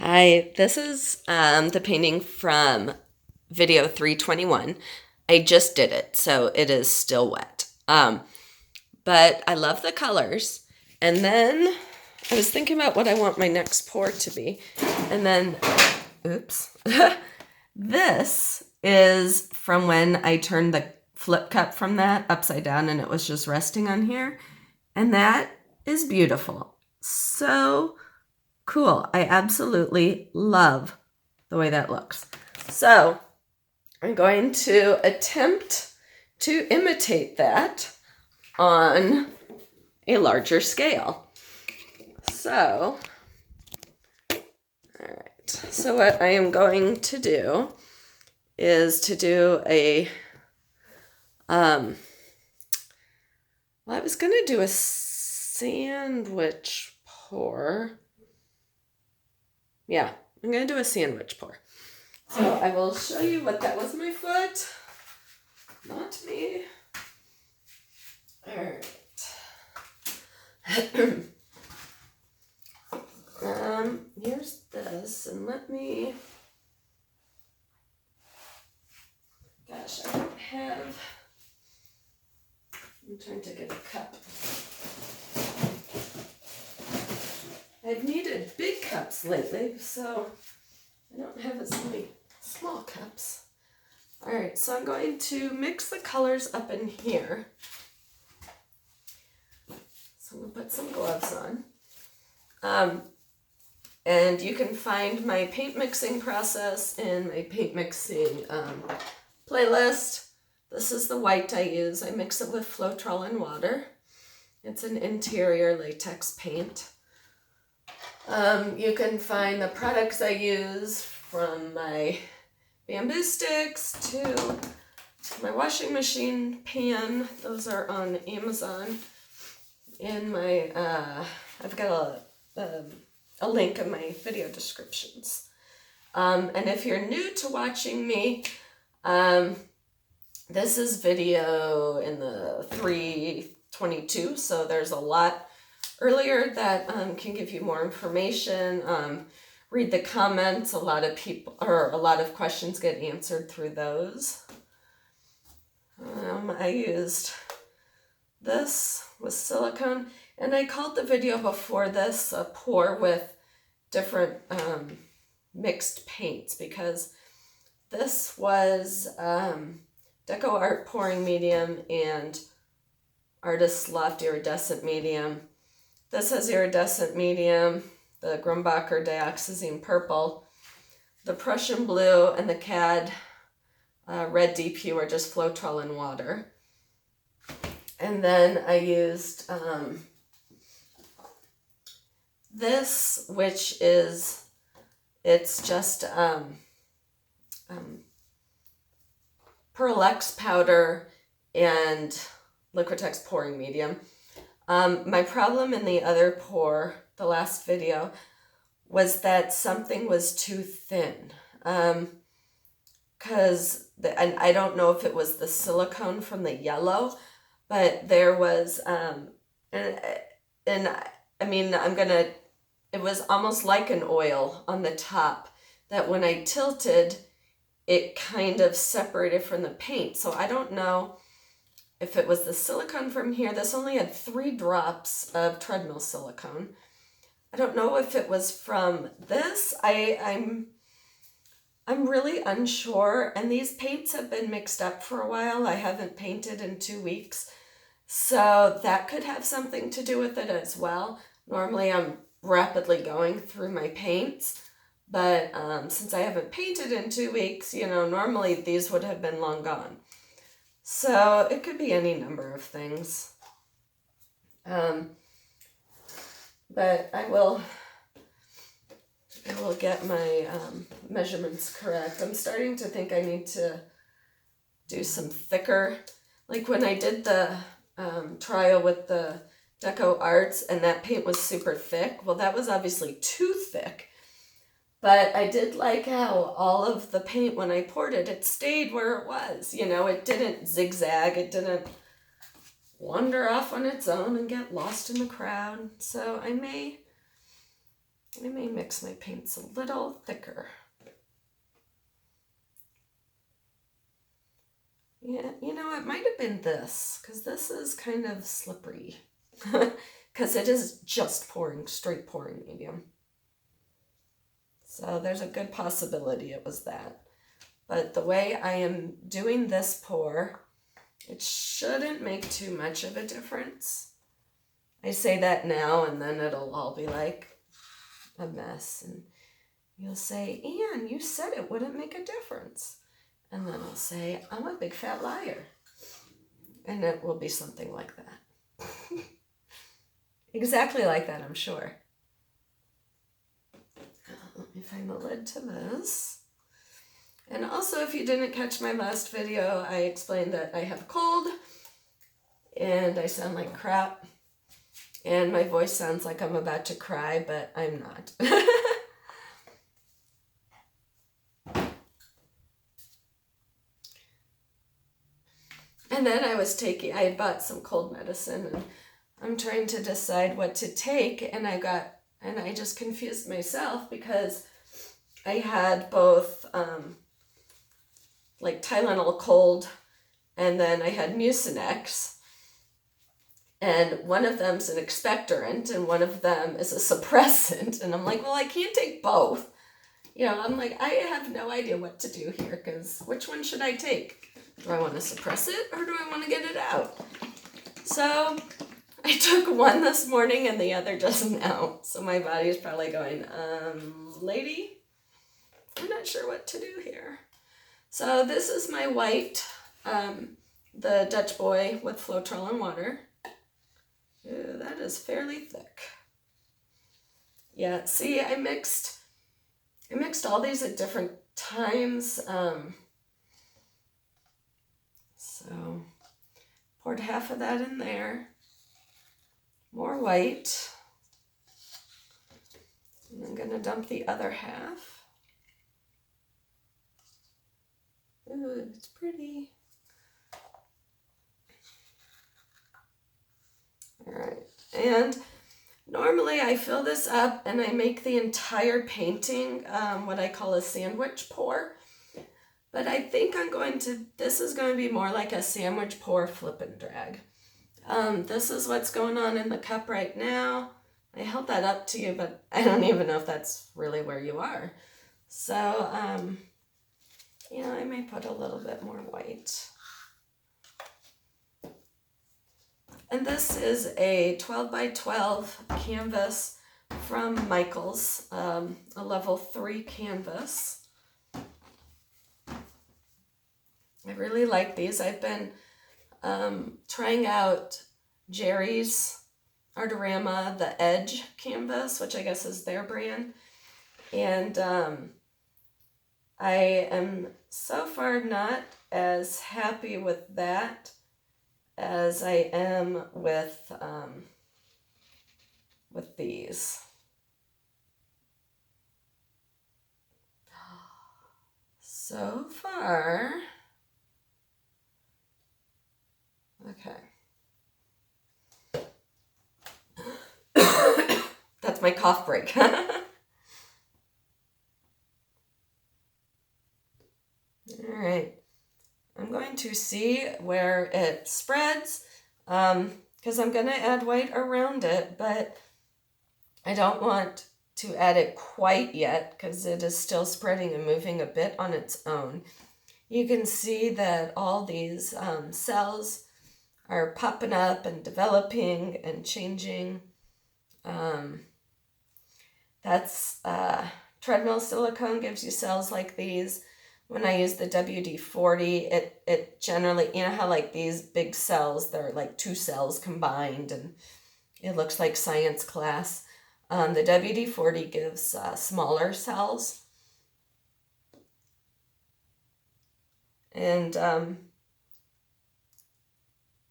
Hi, this is the painting from video 321. I just did it, so it is still wet. But I love the colors. And then I was thinking about what I want my next pour to be. And then, oops, this is from when I turned the flip cup from that upside down and it was just resting on here. And that is beautiful. So cool. I absolutely love the way that looks. So I'm going to attempt to imitate that on a larger scale. So, all right. So what I am going to do is to do a, well, I was going to do a sandwich pour. Yeah, I'm going to do a sandwich pour. So I will show you what that was, my foot. Not me. All right. Here's this, and let me, gosh, I don't have, I'm trying to get a cup. I've needed big cups lately, so I don't have as many small cups. All right, so I'm going to mix the colors up in here. So I'm going to put some gloves on. And you can find my paint mixing process in my paint mixing playlist. This is the white I use. I mix it with Floetrol and water. It's an interior latex paint. You can find the products I use from my bamboo sticks to my washing machine pan. Those are on Amazon. And my, I've got a link in my video descriptions. And if you're new to watching me, this is video in the 322, so there's a lot earlier that can give you more information. Read the comments. A lot of questions get answered through those. I used this with silicone, and I called the video before this a pour with different mixed paints, because this was Deco Art pouring medium and Artist Loft iridescent medium. This has iridescent medium, the Grumbacher dioxazine purple, the Prussian blue, and the CAD red DP are just Floetrol and water. And then I used this, which is, it's just Pearl-X powder and Liquitex pouring medium. My problem in the other pour, the last video, was that something was too thin. And I don't know if it was the silicone from the yellow, but there was, and I mean, it was almost like an oil on the top that when I tilted, it kind of separated from the paint. So I don't know if it was the silicone from here. This only had 3 drops of treadmill silicone. I don't know if it was from this. I'm really unsure. And these paints have been mixed up for a while. I haven't painted in 2 weeks. So that could have something to do with it as well. Normally I'm rapidly going through my paints. But since I haven't painted in 2 weeks, normally these would have been long gone. So it could be any number of things. But I will get my measurements correct. I'm starting to think I need to do some thicker. Like when I did the trial with the Deco Arts and that paint was super thick. Well, that was obviously too thick. But I did like how all of the paint, when I poured it, it stayed where it was. It didn't zigzag. It didn't wander off on its own and get lost in the crowd. So I may I may mix my paints a little thicker. Yeah, you know, it might have been this, because this is kind of slippery. Because it is just pouring, straight pouring medium. So there's a good possibility it was that. But the way I am doing this pour, it shouldn't make too much of a difference. I say that now and then it'll all be like a mess. And you'll say, Anne, you said it wouldn't make a difference. And then I'll say, I'm a big fat liar. And it will be something like that. Exactly like that, I'm sure. Let me find the lid to this. And also, if you didn't catch my last video, I explained that I have a cold and I sound like crap. And my voice sounds like I'm about to cry, but I'm not. And then I had bought some cold medicine and I'm trying to decide what to take, and I just confused myself because I had both like Tylenol cold, and then I had Mucinex, and one of them's an expectorant and one of them is a suppressant, and I'm like, well, I can't take both. You know, I'm like, I have no idea what to do here, because which one should I take? Do I want to suppress it or do I want to get it out? So I took one this morning and the other just now. So my body is probably going, lady, I'm not sure what to do here. So this is my white, the Dutch Boy with Floetrol and water. Ooh, that is fairly thick. Yeah, see, I mixed all these at different times. So poured half of that in there. More white. And I'm going to dump the other half. Ooh, it's pretty. All right. And normally I fill this up and I make the entire painting what I call a sandwich pour. But I think this is going to be more like a sandwich pour, flip and drag. This is what's going on in the cup right now. I held that up to you, but I don't even know if that's really where you are. So, you know, I may put a little bit more white. And this is a 12 by 12 canvas from Michaels, a level 3 canvas. I really like these. I've been trying out Jerry's Artorama, the Edge canvas, which I guess is their brand. And I am so far not as happy with that as I am with these. So far, okay. That's my cough break. All right. I'm going to see where it spreads, because I'm going to add white around it, but I don't want to add it quite yet because it is still spreading and moving a bit on its own. You can see that all these cells are popping up and developing and changing. That's treadmill silicone gives you cells like these. When I use the WD-40, it generally, you know how like these big cells, they're like 2 cells combined and it looks like science class. The WD-40 gives smaller cells. And,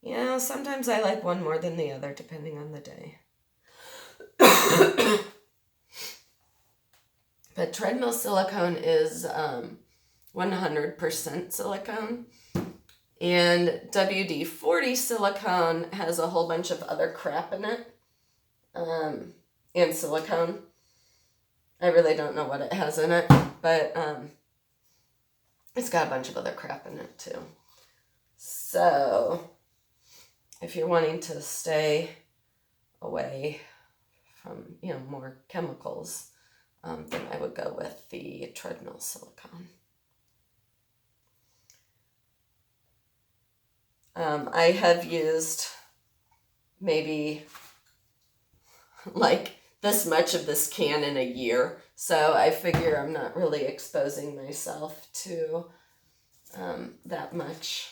you know, sometimes I like one more than the other, depending on the day. But treadmill silicone is 100% silicone. And WD-40 silicone has a whole bunch of other crap in it. And silicone. I really don't know what it has in it, but it's got a bunch of other crap in it too. So if you're wanting to stay away from, more chemicals, then I would go with the treadmill silicone. I have used maybe like this much of this can in a year, so I figure I'm not really exposing myself to that much.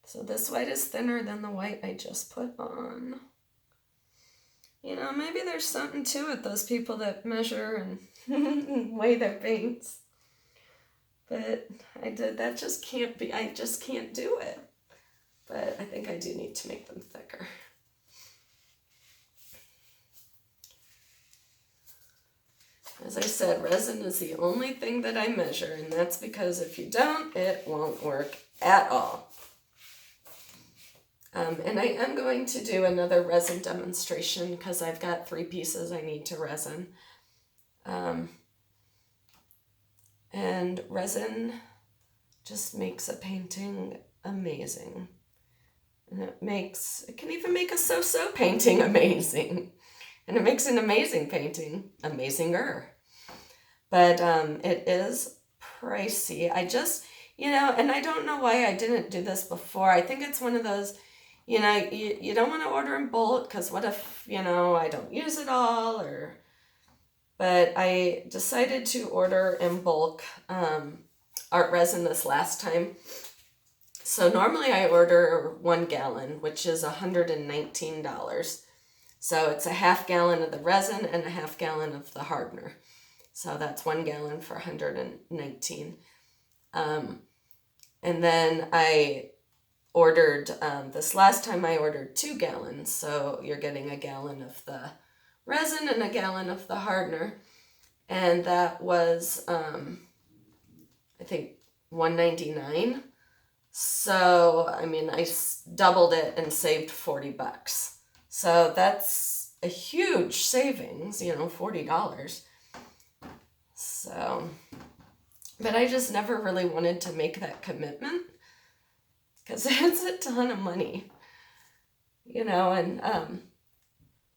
So this white is thinner than the white I just put on. Maybe there's something to it, those people that measure and weigh their paints. But that just can't be, I just can't do it. But I think I do need to make them thicker. As I said, resin is the only thing that I measure, and that's because if you don't, it won't work at all. And I am going to do another resin demonstration because I've got 3 pieces I need to resin. And resin just makes a painting amazing. And it can even make a so-so painting amazing. And it makes an amazing painting amazinger. But it is pricey. I just, and I don't know why I didn't do this before. I think it's one of those, you don't want to order in bulk because what if, I don't use it all But I decided to order in bulk art resin this last time. So normally I order 1 gallon, which is $119. So it's a half gallon of the resin and a half gallon of the hardener. So that's 1 gallon for $119. And then I ordered, this last time I ordered 2 gallons. So you're getting a gallon of the resin and a gallon of the hardener. And that was, I think, $199. So, I doubled it and saved $40. So that's a huge savings, $40. So, but I just never really wanted to make that commitment because it's a ton of money, and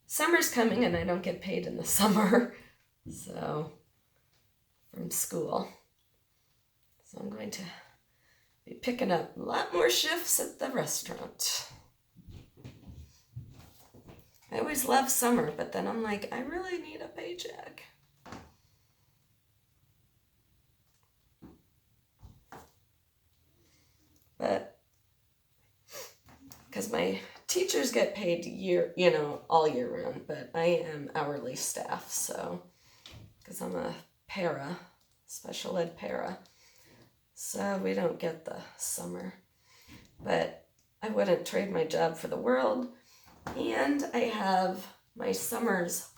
summer's coming and I don't get paid in the summer, so, from school. So I'm going to be picking up a lot more shifts at the restaurant. I always love summer, but then I'm like, I really need a paycheck. But, because my teachers get paid all year round, but I am hourly staff, so, because I'm a special ed para, so we don't get the summer. But I wouldn't trade my job for the world, and I have my summers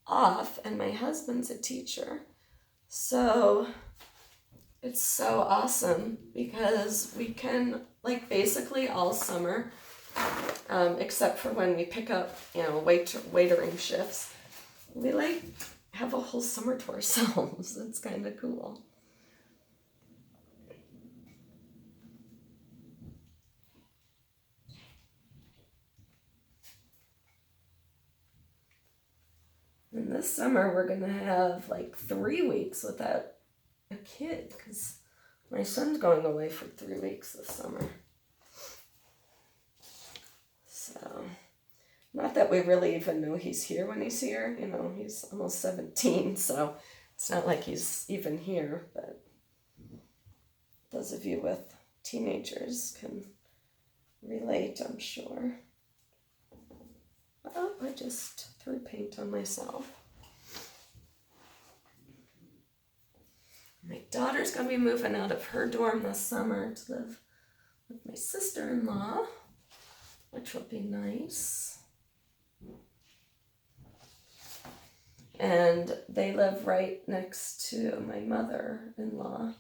off, and my husband's a teacher, so it's so awesome because we can, basically all summer, except for when we pick up, waitering shifts, we, have a whole summer to ourselves. It's kind of cool. And this summer we're going to have 3 weeks without a kid because my son's going away for 3 weeks this summer. So, not that we really even know he's here when he's here. He's almost 17, so it's not like he's even here. But those of you with teenagers can relate, I'm sure. Oh, I just threw paint on myself. My daughter's going to be moving out of her dorm this summer to live with my sister-in-law, which will be nice. And they live right next to my mother-in-law.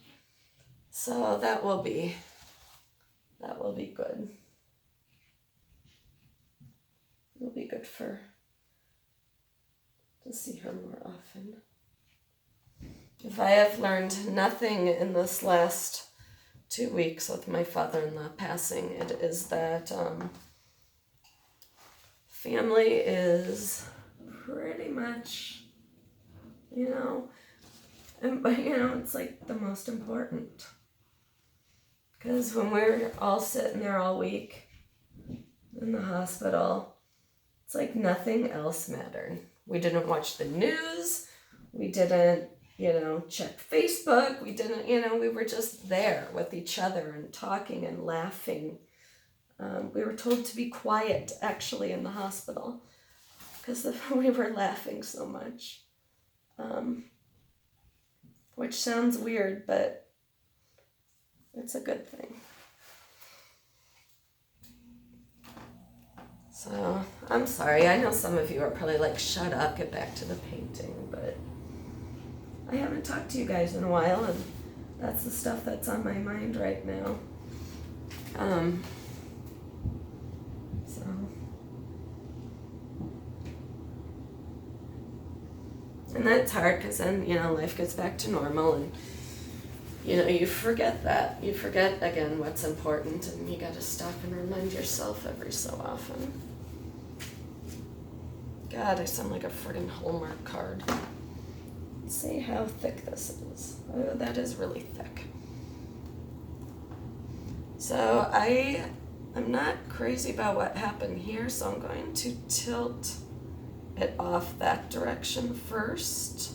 So that will be good. It'll be good to see her more often. If I have learned nothing in this last 2 weeks with my father-in-law passing, it is that family is pretty much, but it's like the most important. Because when we're all sitting there all week in the hospital, it's like nothing else mattered. We didn't watch the news. We didn't, check Facebook. We didn't, we were just there with each other and talking and laughing. We were told to be quiet, actually, in the hospital because we were laughing so much. Which sounds weird, but it's a good thing. So, I'm sorry. I know some of you are probably like, shut up, get back to the painting, but I haven't talked to you guys in a while, and that's the stuff that's on my mind right now. And that's hard because then, life gets back to normal and, you forget that. You forget, again, what's important, and you got to stop and remind yourself every so often. God, I sound like a friggin' Hallmark card. Let's see how thick this is. Oh, that is really thick. So I'm not crazy about what happened here, so I'm going to tilt it off that direction first.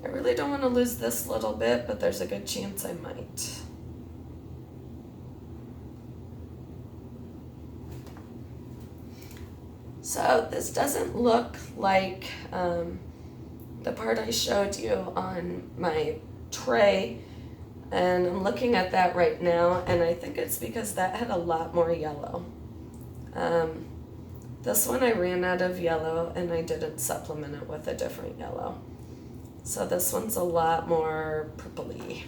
I really don't want to lose this little bit, but there's a good chance I might. So this doesn't look like the part I showed you on my tray, and I'm looking at that right now, and I think it's because that had a lot more yellow. This one I ran out of yellow, and I didn't supplement it with a different yellow. So this one's a lot more purpley.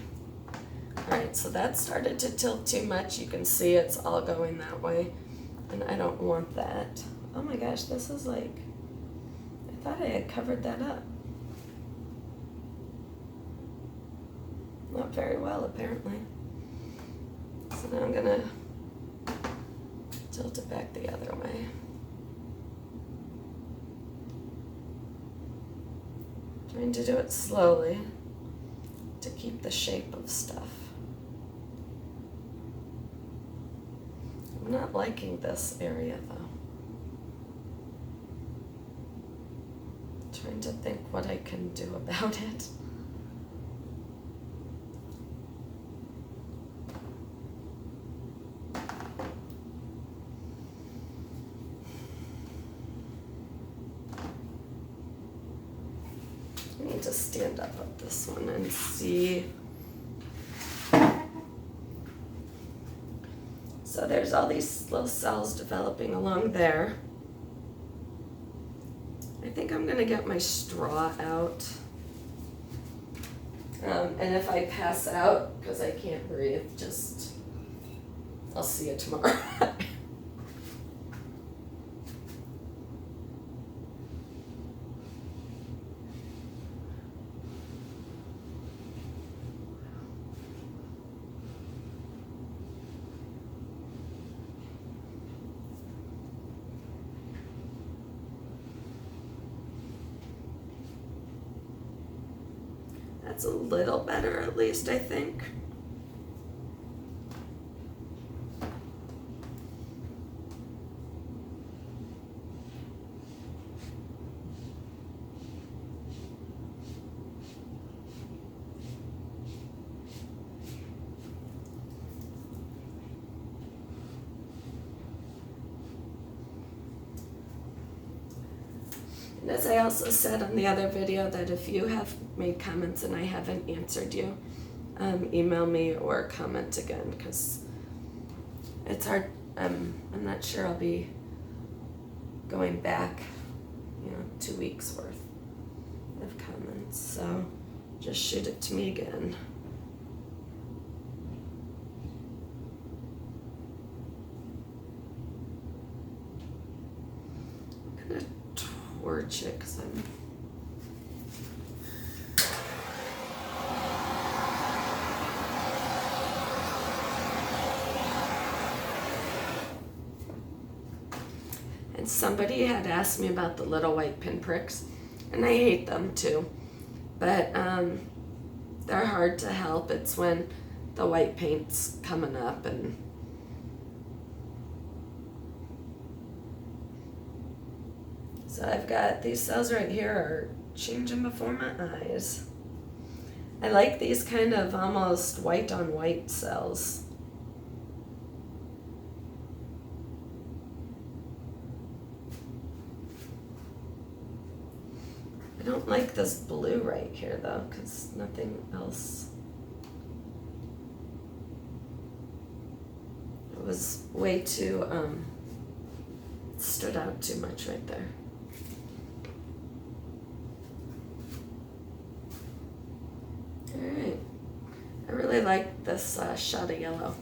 Alright, so that started to tilt too much. You can see it's all going that way, and I don't want that. Oh my gosh, this is like, I thought I had covered that up. Not very well, apparently. So now I'm gonna tilt it back the other way. Trying to do it slowly to keep the shape of stuff. I'm not liking this area though. Trying to think what I can do about it. I need to stand up this one and see. So there's all these little cells developing along there. I think I'm gonna get my straw out. And if I pass out, because I can't breathe, I'll see you tomorrow. That's a little better, at least, I think. And as I also said on the other video, that if you have made comments and I haven't answered you, email me or comment again, because it's hard. I'm not sure I'll be going back, 2 weeks worth of comments. So just shoot it to me again. torch it because I'm... And somebody had asked me about the little white pinpricks, and I hate them too. But they're hard to help. It's when the white paint's coming up and so I've got these cells right here are changing before my eyes. I like these kind of almost white on white cells. I don't like this blue right here though, because nothing else. It was way too, stood out too much right there. Alright. I really like this shot of yellow.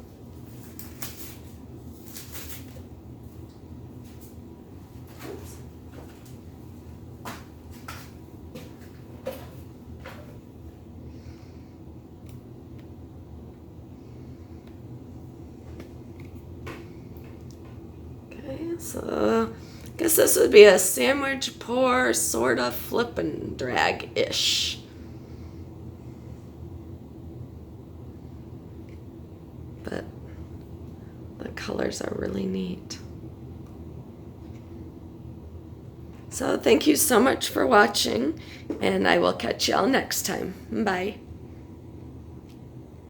So I guess this would be a sandwich pour, sort of flip and drag-ish. But the colors are really neat. So thank you so much for watching, and I will catch y'all next time. Bye.